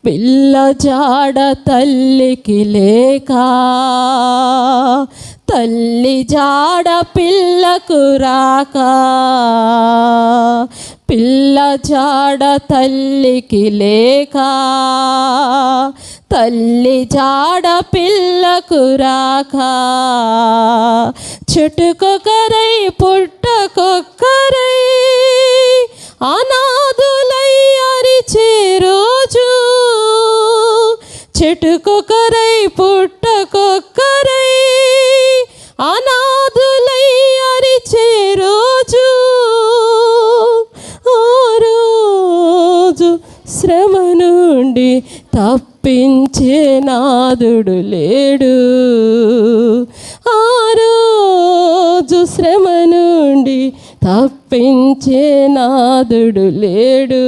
పిల్ల జాడ తల్లికి లేక, తల్లి జాడ పిల్లకు రాక, పిల్ల జాడ తల్లికి లేక, తల్లి జాడ పిల్లకు రాక, చెట్టుకొకరై పుట్టకొక్కరై అనాథులై అరిచే రోజు, చెట్టుకొకరై పుట్టకొక్కరై అనాథులై అరిచే రోజు, ఆ రోజు శ్రమ నుండి తప్పించే నాదుడు లేడు, ఆ రోజు శ్రమ నుండి తప్పించే నాదుడు లేడు.